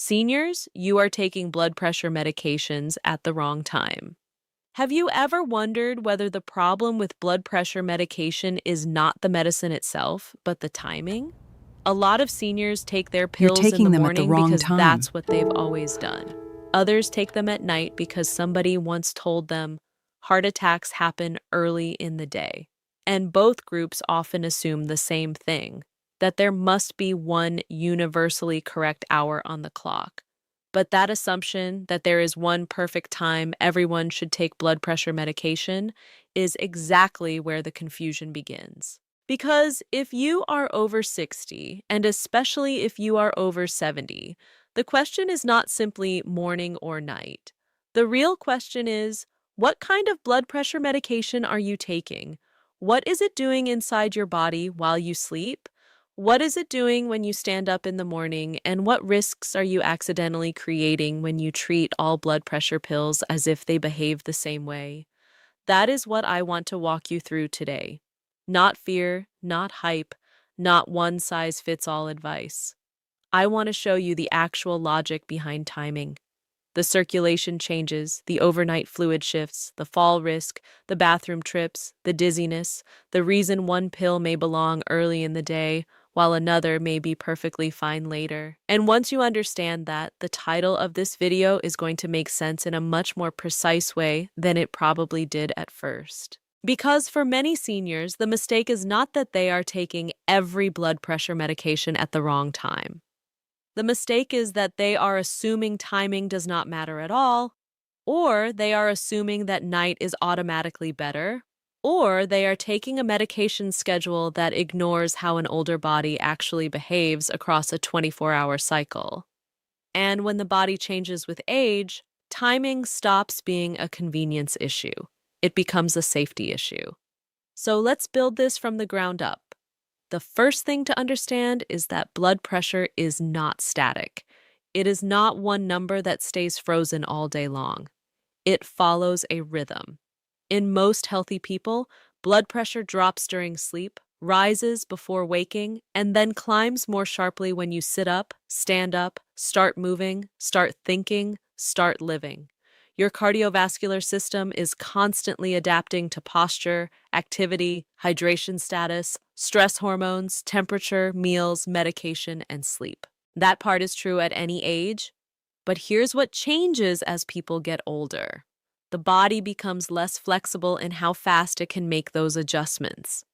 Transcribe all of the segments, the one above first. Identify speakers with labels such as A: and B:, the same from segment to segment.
A: Seniors, you are taking blood pressure medications at the wrong time. Have you ever wondered whether the problem with blood pressure medication is not the medicine itself, but the timing? A lot of seniors take their
B: You're
A: pills in the
B: taking them at the
A: morning
B: wrong
A: because
B: time.
A: that's what they've always done. Others take them at night because somebody once told them heart attacks happen early in the day. And both groups often assume the same thing, that there must be one universally correct hour on the clock. But that assumption that there is one perfect time everyone should take blood pressure medication is exactly where the confusion begins. Because if you are over 60, and especially if you are over 70, the question is not simply morning or night. The real question is, what kind of blood pressure medication are you taking? What is it doing inside your body while you sleep? What is it doing when you stand up in the morning? And what risks are you accidentally creating when you treat all blood pressure pills as if they behave the same way? That is what I want to walk you through today. Not fear, not hype, not one size fits all advice. I want to show you the actual logic behind timing. The circulation changes, the overnight fluid shifts, the fall risk, the bathroom trips, the dizziness, the reason one pill may belong early in the day while another may be perfectly fine later. And once you understand that, the title of this video is going to make sense in a much more precise way than it probably did at first. Because for many seniors, the mistake is not that they are taking every blood pressure medication at the wrong time. The mistake is that they are assuming timing does not matter at all, or they are assuming that night is automatically better, or they are taking a medication schedule that ignores how an older body actually behaves across a 24-hour cycle. And when the body changes with age, timing stops being a convenience issue. It becomes a safety issue. So let's build this from the ground up. The first thing to understand is that blood pressure is not static. It is not one number that stays frozen all day long. It follows a rhythm. In most healthy people, blood pressure drops during sleep, rises before waking, and then climbs more sharply when you sit up, stand up, start moving, start thinking, start living. Your cardiovascular system is constantly adapting to posture, activity, hydration status, stress hormones, temperature, meals, medication, and sleep. That part is true at any age, but here's what changes as people get older. The body becomes less flexible in how fast it can make those adjustments.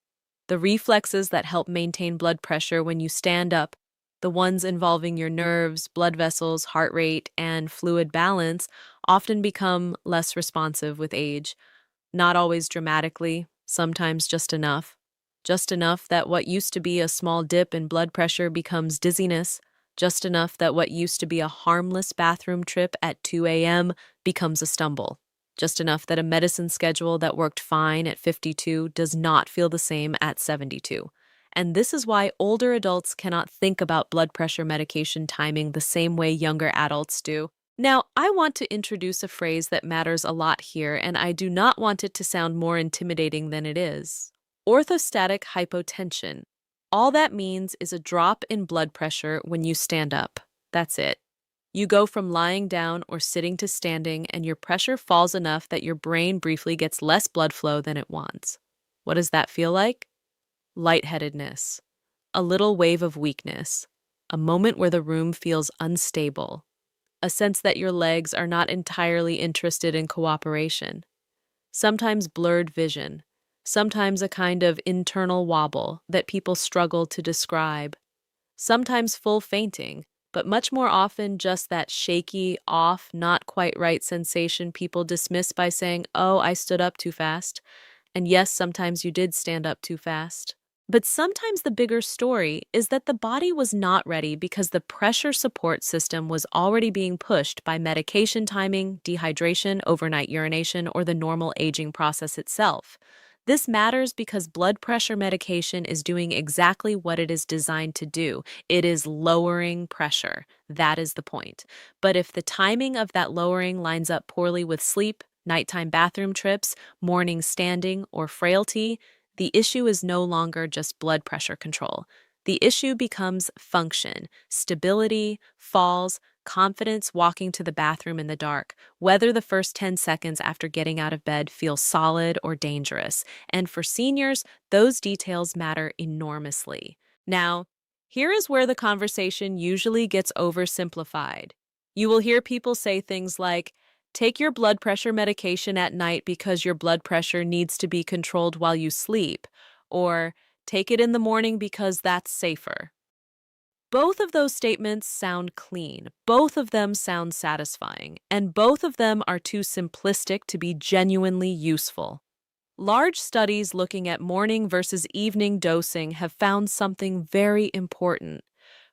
A: The reflexes that help maintain blood pressure when you stand up, the ones involving your nerves, blood vessels, heart rate, and fluid balance, often become less responsive with age. Not always dramatically, sometimes just enough. Just enough that what used to be a small dip in blood pressure becomes dizziness. Just enough that what used to be a harmless bathroom trip at 2 a.m. becomes a stumble. Just enough that a medicine schedule that worked fine at 52 does not feel the same at 72. And this is why older adults cannot think about blood pressure medication timing the same way younger adults do. Now, I want to introduce a phrase that matters a lot here, and I do not want it to sound more intimidating than it is. Orthostatic hypotension. All that means is a drop in blood pressure when you stand up. That's it. You go from lying down or sitting to standing, and your pressure falls enough that your brain briefly gets less blood flow than it wants. What does that feel like? Lightheadedness, a little wave of weakness, a moment where the room feels unstable, a sense that your legs are not entirely interested in cooperation. Sometimes blurred vision, sometimes a kind of internal wobble that people struggle to describe, sometimes full fainting, but much more often just that shaky, off, not quite right sensation people dismiss by saying, "Oh, I stood up too fast." And yes, sometimes you did stand up too fast. But sometimes the bigger story is that the body was not ready because the pressure support system was already being pushed by medication timing, dehydration, overnight urination, or the normal aging process itself. This matters because blood pressure medication is doing exactly what it is designed to do. It is lowering pressure. That is the point. But if the timing of that lowering lines up poorly with sleep, nighttime bathroom trips, morning standing, or frailty, the issue is no longer just blood pressure control. The issue becomes function, stability, falls, confidence walking to the bathroom in the dark, whether the first 10 seconds after getting out of bed feels solid or dangerous. And for seniors, those details matter enormously. Now, here is where the conversation usually gets oversimplified. You will hear people say things like, take your blood pressure medication at night because your blood pressure needs to be controlled while you sleep, or take it in the morning because that's safer. Both of those statements sound clean, both of them sound satisfying, and both of them are too simplistic to be genuinely useful. Large studies looking at morning versus evening dosing have found something very important.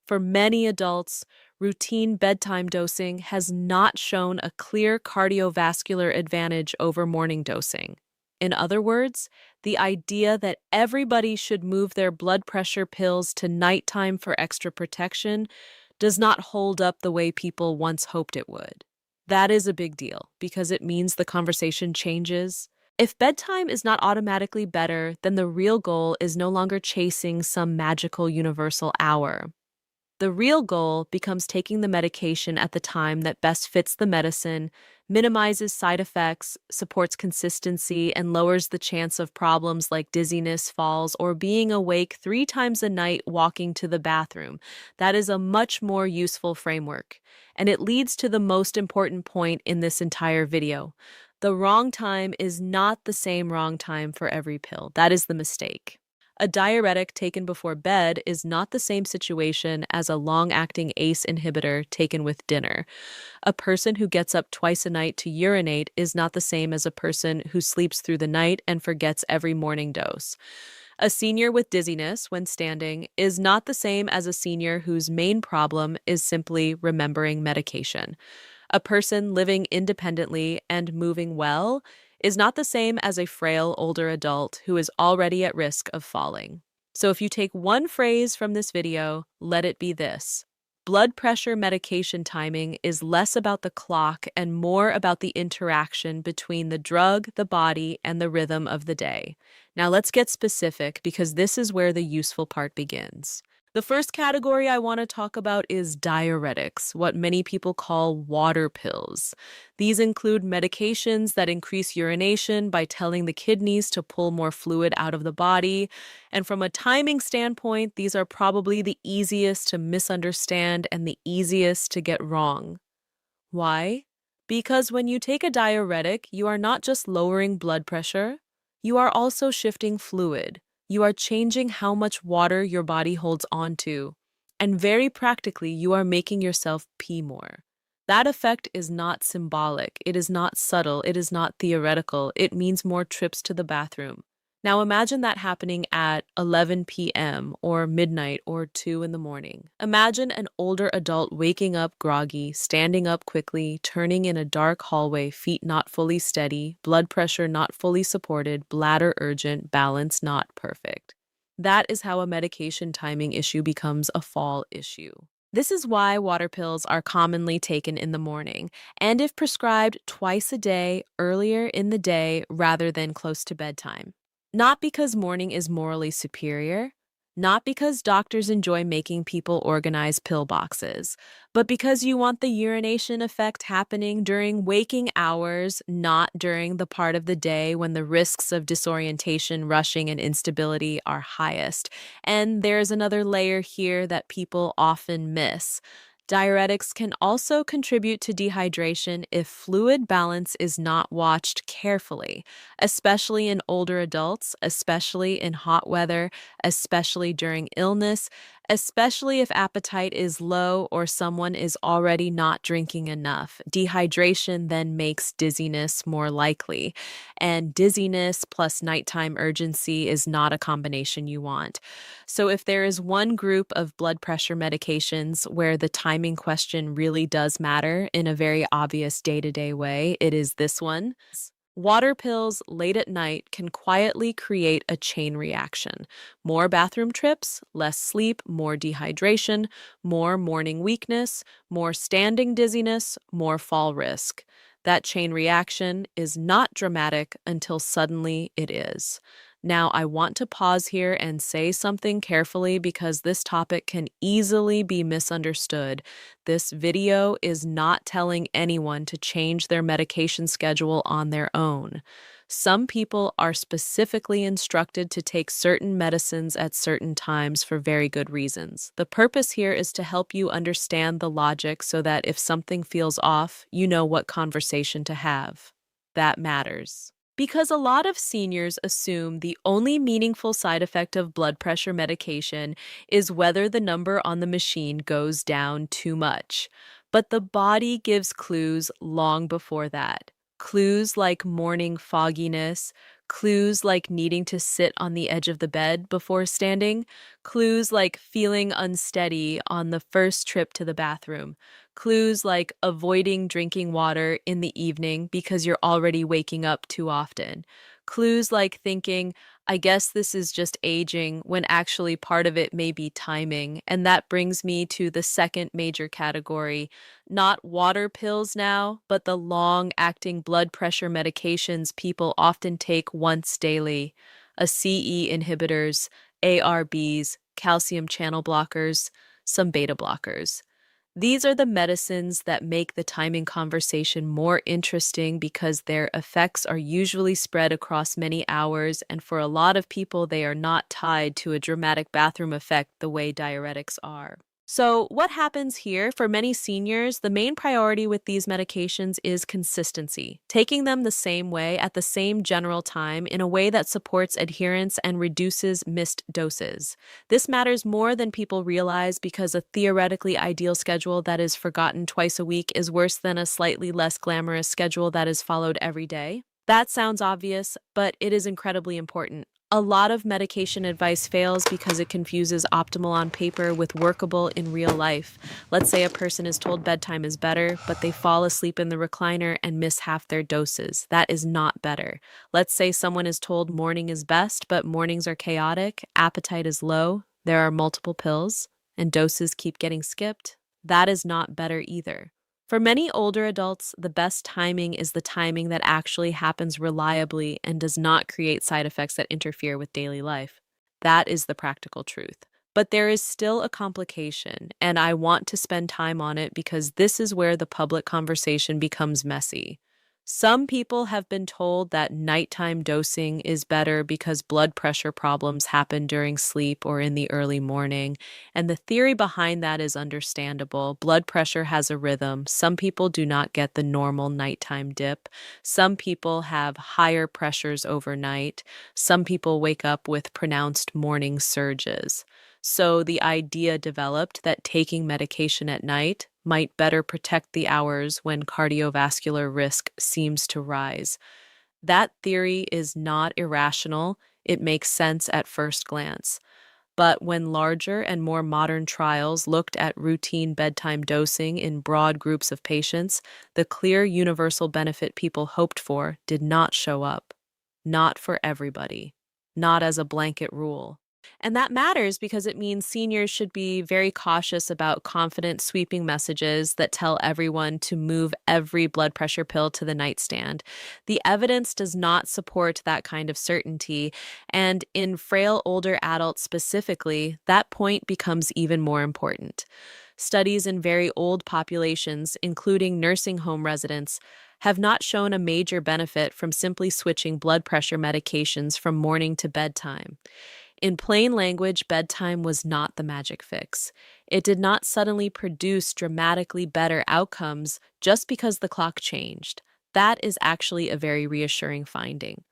A: For many adults, routine bedtime dosing has not shown a clear cardiovascular advantage over morning dosing. In other words, the idea that everybody should move their blood pressure pills to nighttime for extra protection does not hold up the way people once hoped it would. That is a big deal because it means the conversation changes. If bedtime is not automatically better, then the real goal is no longer chasing some magical universal hour. The real goal becomes taking the medication at the time that best fits the medicine, minimizes side effects, supports consistency, and lowers the chance of problems like dizziness, falls, or being awake 3 times a night walking to the bathroom. That is a much more useful framework. And it leads to the most important point in this entire video. The wrong time is not the same wrong time for every pill. That is the mistake. A diuretic taken before bed is not the same situation as a long-acting ACE inhibitor taken with dinner. A person who gets up twice a night to urinate is not the same as a person who sleeps through the night and forgets every morning dose. A senior with dizziness when standing is not the same as a senior whose main problem is simply remembering medication. A person living independently and moving well is not the same as a frail older adult who is already at risk of falling. So if you take one phrase from this video, let it be this. Blood pressure medication timing is less about the clock and more about the interaction between the drug, the body, and the rhythm of the day. Now let's get specific because this is where the useful part begins. The first category I want to talk about is diuretics, what many people call water pills. These include medications that increase urination by telling the kidneys to pull more fluid out of the body. And from a timing standpoint, these are probably the easiest to misunderstand and the easiest to get wrong. Why? Because when you take a diuretic, you are not just lowering blood pressure, you are also shifting fluid. You are changing how much water your body holds on to. And very practically, you are making yourself pee more. That effect is not symbolic, it is not subtle, it is not theoretical, it means more trips to the bathroom. Now imagine that happening at 11 p.m. or midnight or 2 in the morning. Imagine an older adult waking up groggy, standing up quickly, turning in a dark hallway, feet not fully steady, blood pressure not fully supported, bladder urgent, balance not perfect. That is how a medication timing issue becomes a fall issue. This is why water pills are commonly taken in the morning, and if prescribed twice a day, earlier in the day rather than close to bedtime. Not because morning is morally superior, not because doctors enjoy making people organize pill boxes, but because you want the urination effect happening during waking hours, not during the part of the day when the risks of disorientation, rushing, and instability are highest. And there's another layer here that people often miss. Diuretics can also contribute to dehydration if fluid balance is not watched carefully, especially in older adults, especially in hot weather, especially during illness, especially if appetite is low or someone is already not drinking enough. Dehydration then makes dizziness more likely, and dizziness plus nighttime urgency is not a combination you want. So, if there is one group of blood pressure medications where the timing question really does matter in a very obvious day-to-day way, it is this one. Water pills late at night can quietly create a chain reaction. More bathroom trips, less sleep, more dehydration, more morning weakness, more standing dizziness, more fall risk. That chain reaction is not dramatic until suddenly it is. Now, I want to pause here and say something carefully because this topic can easily be misunderstood. This video is not telling anyone to change their medication schedule on their own. Some people are specifically instructed to take certain medicines at certain times for very good reasons. The purpose here is to help you understand the logic so that if something feels off, you know what conversation to have. That matters. Because a lot of seniors assume the only meaningful side effect of blood pressure medication is whether the number on the machine goes down too much. But the body gives clues long before that. Clues like morning fogginess, clues like needing to sit on the edge of the bed before standing, clues like feeling unsteady on the first trip to the bathroom. Clues like avoiding drinking water in the evening because you're already waking up too often. Clues like thinking, I guess this is just aging, when actually part of it may be timing. And that brings me to the second major category, not water pills now, but the long-acting blood pressure medications people often take once daily. ACE inhibitors, ARBs, calcium channel blockers, some beta blockers. These are the medicines that make the timing conversation more interesting because their effects are usually spread across many hours, and for a lot of people, they are not tied to a dramatic bathroom effect the way diuretics are. So, what happens here for many seniors? The main priority with these medications is consistency, taking them the same way at the same general time in a way that supports adherence and reduces missed doses. This matters more than people realize because a theoretically ideal schedule that is forgotten twice a week is worse than a slightly less glamorous schedule that is followed every day. That sounds obvious, but it is incredibly important. A lot of medication advice fails because it confuses optimal on paper with workable in real life. Let's say a person is told bedtime is better, but they fall asleep in the recliner and miss half their doses. That is not better. Let's say someone is told morning is best, but mornings are chaotic, appetite is low, there are multiple pills, and doses keep getting skipped. That is not better either. For many older adults, the best timing is the timing that actually happens reliably and does not create side effects that interfere with daily life. That is the practical truth. But there is still a complication, and I want to spend time on it because this is where the public conversation becomes messy. Some people have been told that nighttime dosing is better because blood pressure problems happen during sleep or in the early morning. And the theory behind that is understandable. Blood pressure has a rhythm. Some people do not get the normal nighttime dip. Some people have higher pressures overnight. Some people wake up with pronounced morning surges. So the idea developed that taking medication at night might better protect the hours when cardiovascular risk seems to rise. That theory is not irrational. It makes sense at first glance. But when larger and more modern trials looked at routine bedtime dosing in broad groups of patients, the clear universal benefit people hoped for did not show up. Not for everybody. Not as a blanket rule. And that matters because it means seniors should be very cautious about confident, sweeping messages that tell everyone to move every blood pressure pill to the nightstand. The evidence does not support that kind of certainty, and in frail older adults specifically, that point becomes even more important. Studies in very old populations, including nursing home residents, have not shown a major benefit from simply switching blood pressure medications from morning to bedtime. In plain language, bedtime was not the magic fix. It did not suddenly produce dramatically better outcomes just because the clock changed. That is actually a very reassuring finding.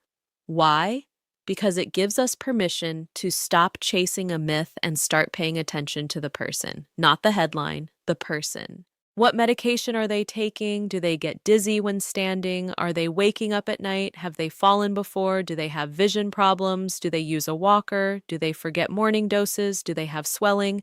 A: Why? Because it gives us permission to stop chasing a myth and start paying attention to the person, not the headline, the person. What medication are they taking? Do they get dizzy when standing? Are they waking up at night? Have they fallen before? Do they have vision problems? Do they use a walker? Do they forget morning doses? Do they have swelling?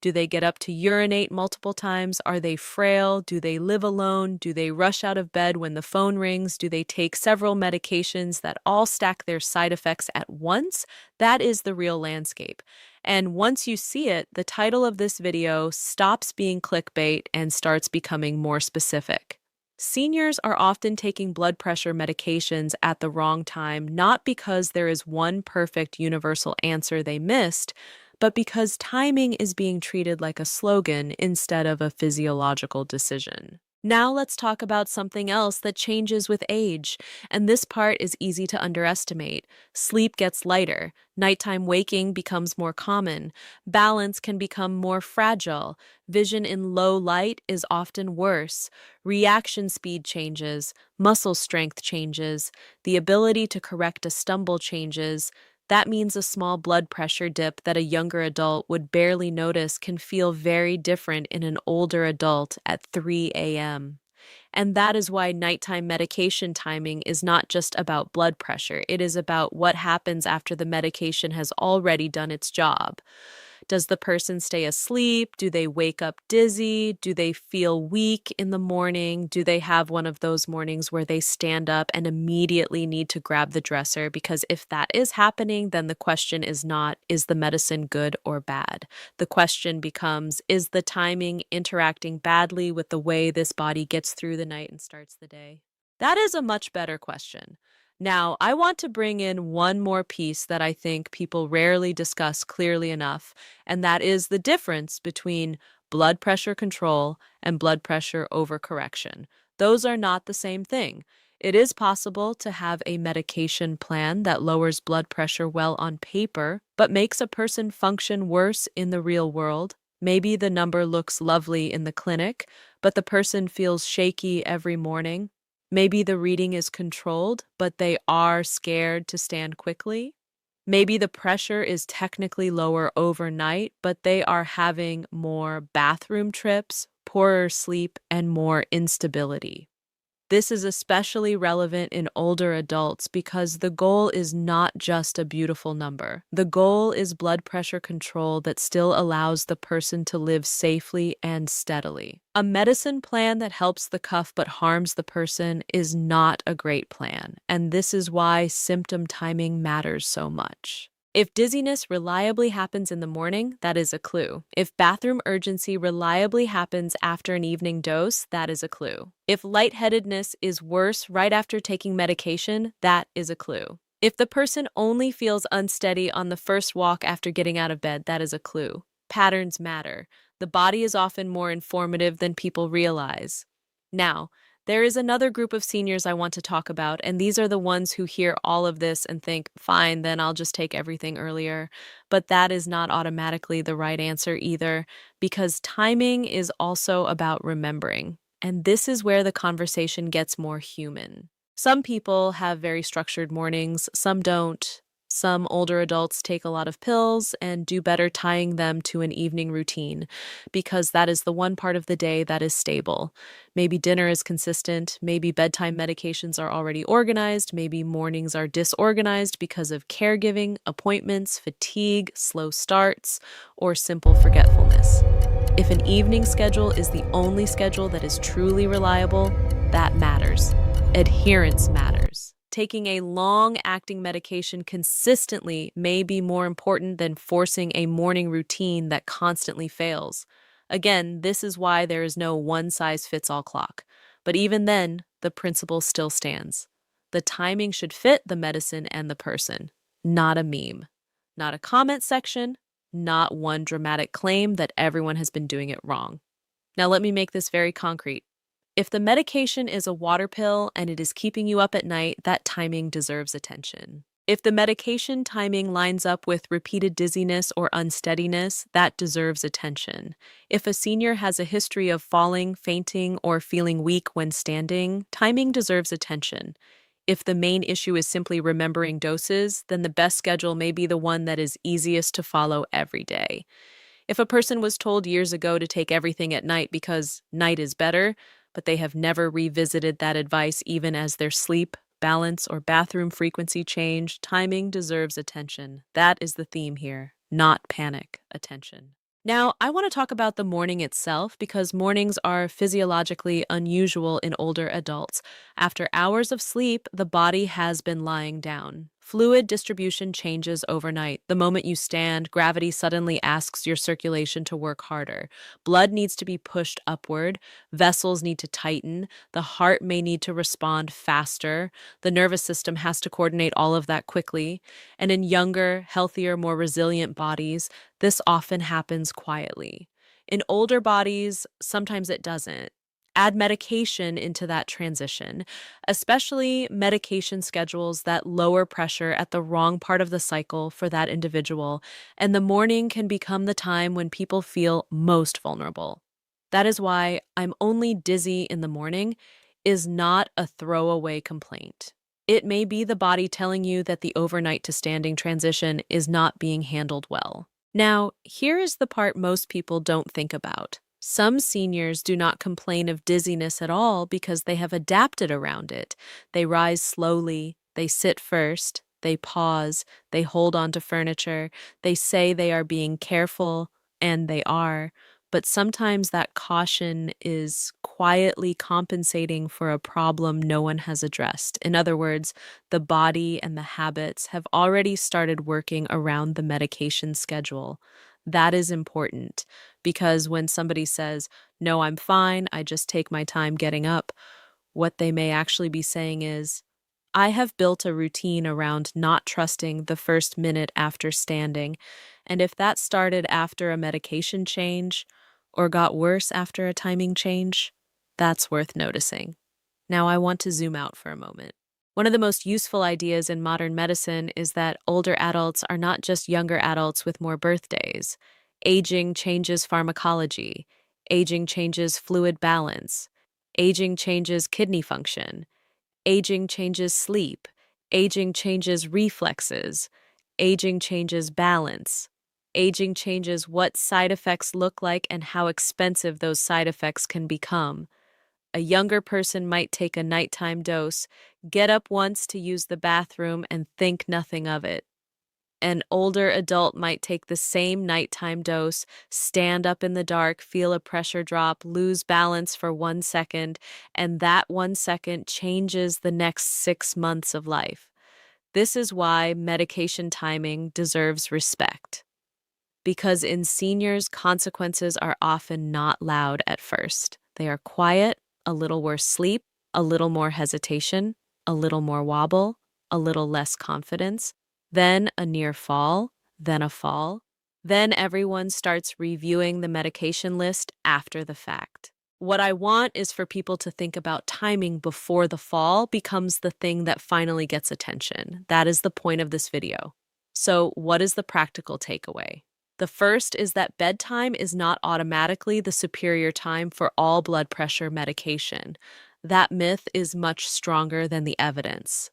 A: Do they get up to urinate multiple times? Are they frail? Do they live alone? Do they rush out of bed when the phone rings? Do they take several medications that all stack their side effects at once? That is the real landscape. And once you see it, the title of this video stops being clickbait and starts becoming more specific. Seniors are often taking blood pressure medications at the wrong time, not because there is one perfect universal answer they missed, but because timing is being treated like a slogan instead of a physiological decision. Now let's talk about something else that changes with age, and this part is easy to underestimate. Sleep gets lighter, nighttime waking becomes more common, balance can become more fragile, vision in low light is often worse, reaction speed changes, muscle strength changes, the ability to correct a stumble changes. That means a small blood pressure dip that a younger adult would barely notice can feel very different in an older adult at 3 a.m. And that is why nighttime medication timing is not just about blood pressure, it is about what happens after the medication has already done its job. Does the person stay asleep? Do they wake up dizzy? Do they feel weak in the morning? Do they have one of those mornings where they stand up and immediately need to grab the dresser? Because if that is happening, then the question is not, is the medicine good or bad? The question becomes, is the timing interacting badly with the way this body gets through the night and starts the day? That is a much better question. Now, I want to bring in one more piece that I think people rarely discuss clearly enough, and that is the difference between blood pressure control and blood pressure overcorrection. Those are not the same thing. It is possible to have a medication plan that lowers blood pressure well on paper, but makes a person function worse in the real world. Maybe the number looks lovely in the clinic, but the person feels shaky every morning. Maybe the reading is controlled, but they are scared to stand quickly. Maybe the pressure is technically lower overnight, but they are having more bathroom trips, poorer sleep, and more instability. This is especially relevant in older adults because the goal is not just a beautiful number. The goal is blood pressure control that still allows the person to live safely and steadily. A medicine plan that helps the cuff but harms the person is not a great plan, and this is why symptom timing matters so much. If dizziness reliably happens in the morning, that is a clue. If bathroom urgency reliably happens after an evening dose, that is a clue. If lightheadedness is worse right after taking medication, that is a clue. If the person only feels unsteady on the first walk after getting out of bed, that is a clue. Patterns matter. The body is often more informative than people realize. Now, there is another group of seniors I want to talk about, and these are the ones who hear all of this and think, fine, then I'll just take everything earlier. But that is not automatically the right answer either, because timing is also about remembering. And this is where the conversation gets more human. Some people have very structured mornings, some don't. Some older adults take a lot of pills and do better tying them to an evening routine because that is the one part of the day that is stable. Maybe dinner is consistent, maybe bedtime medications are already organized, maybe mornings are disorganized because of caregiving, appointments, fatigue, slow starts, or simple forgetfulness. If an evening schedule is the only schedule that is truly reliable, that matters. Adherence matters. Taking a long-acting medication consistently may be more important than forcing a morning routine that constantly fails. Again, this is why there is no one-size-fits-all clock. But even then, the principle still stands. The timing should fit the medicine and the person, not a meme, not a comment section, not one dramatic claim that everyone has been doing it wrong. Now, let me make this very concrete. If the medication is a water pill and it is keeping you up at night, that timing deserves attention. If the medication timing lines up with repeated dizziness or unsteadiness, that deserves attention. If a senior has a history of falling, fainting, or feeling weak when standing, timing deserves attention. If the main issue is simply remembering doses, then the best schedule may be the one that is easiest to follow every day. If a person was told years ago to take everything at night because night is better, but they have never revisited that advice even as their sleep, balance, or bathroom frequency change, timing deserves attention. That is the theme here, not panic, attention. Now, I want to talk about the morning itself because mornings are physiologically unusual in older adults. After hours of sleep, the body has been lying down. Fluid distribution changes overnight. The moment you stand, gravity suddenly asks your circulation to work harder. Blood needs to be pushed upward, vessels need to tighten, the heart may need to respond faster, the nervous system has to coordinate all of that quickly. And in younger, healthier, more resilient bodies, this often happens quietly. In older bodies, sometimes it doesn't. Add medication into that transition, especially medication schedules that lower pressure at the wrong part of the cycle for that individual, and the morning can become the time when people feel most vulnerable. That is why "I'm only dizzy in the morning" is not a throwaway complaint. It may be the body telling you that the overnight to standing transition is not being handled well. Now, here is the part most people don't think about. Some seniors do not complain of dizziness at all because they have adapted around it. They rise slowly, they sit first, they pause, they hold on to furniture, they say they are being careful, and they are. But sometimes that caution is quietly compensating for a problem no one has addressed. In other words, the body and the habits have already started working around the medication schedule. That is important because when somebody says, "No, I'm fine, I just take my time getting up," what they may actually be saying is, "I have built a routine around not trusting the first minute after standing, and if that started after a medication change or got worse after a timing change, that's worth noticing." Now, I want to zoom out for a moment. One of the most useful ideas in modern medicine is that older adults are not just younger adults with more birthdays. Aging changes pharmacology. Aging changes fluid balance. Aging changes kidney function. Aging changes sleep. Aging changes reflexes. Aging changes balance. Aging changes what side effects look like and how expensive those side effects can become. A younger person might take a nighttime dose, get up once to use the bathroom, and think nothing of it. An older adult might take the same nighttime dose, stand up in the dark, feel a pressure drop, lose balance for 1 second, and that 1 second changes the next 6 months of life. This is why medication timing deserves respect. Because in seniors, consequences are often not loud at first. They are quiet, a little worse sleep, a little more hesitation, a little more wobble, a little less confidence, then a near fall, then a fall. Then everyone starts reviewing the medication list after the fact. What I want is for people to think about timing before the fall becomes the thing that finally gets attention. That is the point of this video. So, what is the practical takeaway? The first is that bedtime is not automatically the superior time for all blood pressure medication. That myth is much stronger than the evidence.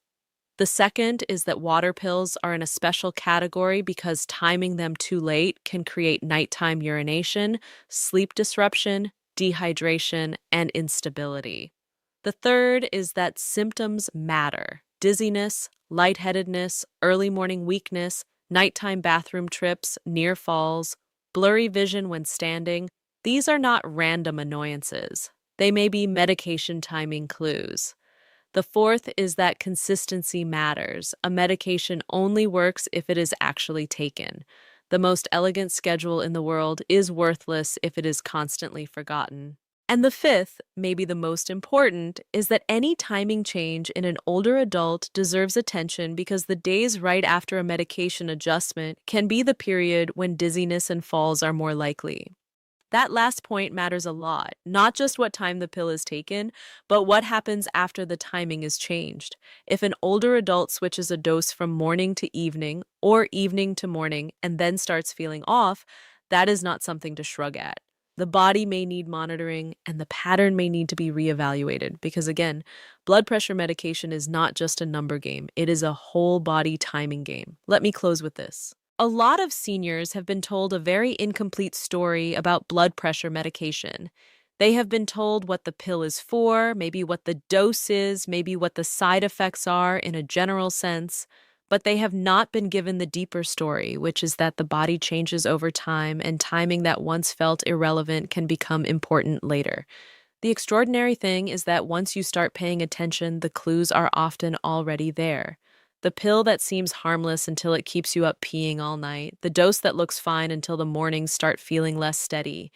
A: The second is that water pills are in a special category because timing them too late can create nighttime urination, sleep disruption, dehydration, and instability. The third is that symptoms matter. Dizziness, lightheadedness, early morning weakness, nighttime bathroom trips, near falls, blurry vision when standing, these are not random annoyances. They may be medication timing clues. The fourth is that consistency matters. A medication only works if it is actually taken. The most elegant schedule in the world is worthless if it is constantly forgotten. And the fifth, maybe the most important, is that any timing change in an older adult deserves attention because the days right after a medication adjustment can be the period when dizziness and falls are more likely. That last point matters a lot, not just what time the pill is taken, but what happens after the timing is changed. If an older adult switches a dose from morning to evening or evening to morning and then starts feeling off, that is not something to shrug at. The body may need monitoring and the pattern may need to be reevaluated because, again, blood pressure medication is not just a number game, it is a whole body timing game. Let me close with this. A lot of seniors have been told a very incomplete story about blood pressure medication. They have been told what the pill is for, maybe what the dose is, maybe what the side effects are in a general sense, but they have not been given the deeper story, which is that the body changes over time and timing that once felt irrelevant can become important later. The extraordinary thing is that once you start paying attention, the clues are often already there. The pill that seems harmless until it keeps you up peeing all night. The dose that looks fine until the mornings start feeling less steady.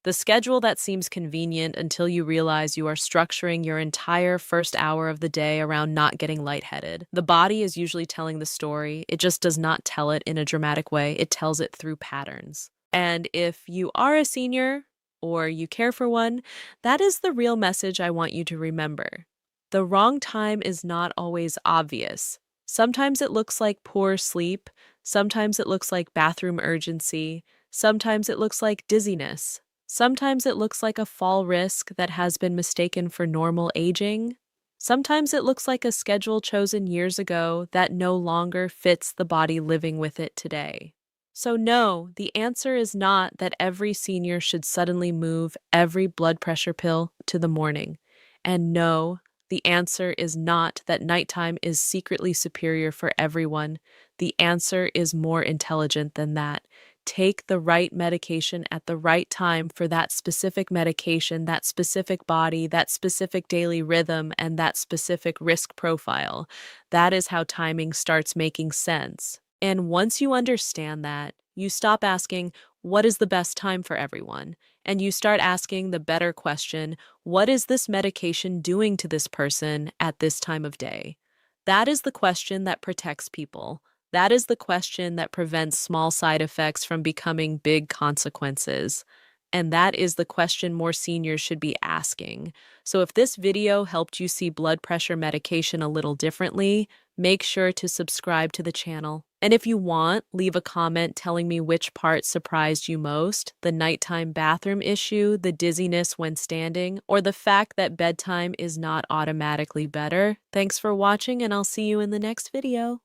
A: The schedule that seems convenient until you realize you are structuring your entire first hour of the day around not getting lightheaded. The body is usually telling the story. It just does not tell it in a dramatic way. It tells it through patterns. And if you are a senior or you care for one, that is the real message I want you to remember. The wrong time is not always obvious. Sometimes it looks like poor sleep. Sometimes it looks like bathroom urgency. Sometimes it looks like dizziness. Sometimes it looks like a fall risk that has been mistaken for normal aging. Sometimes it looks like a schedule chosen years ago that no longer fits the body living with it today. So, no, the answer is not that every senior should suddenly move every blood pressure pill to the morning. And no, the answer is not that nighttime is secretly superior for everyone. The answer is more intelligent than that. Take the right medication at the right time for that specific medication, that specific body, that specific daily rhythm, and that specific risk profile. That is how timing starts making sense. And once you understand that, you stop asking, what is the best time for everyone? And you start asking the better question, what is this medication doing to this person at this time of day? That is the question that protects people. That is the question that prevents small side effects from becoming big consequences. And that is the question more seniors should be asking. So if this video helped you see blood pressure medication a little differently, make sure to subscribe to the channel. And if you want, leave a comment telling me which part surprised you most, the nighttime bathroom issue, the dizziness when standing, or the fact that bedtime is not automatically better. Thanks for watching, and I'll see you in the next video.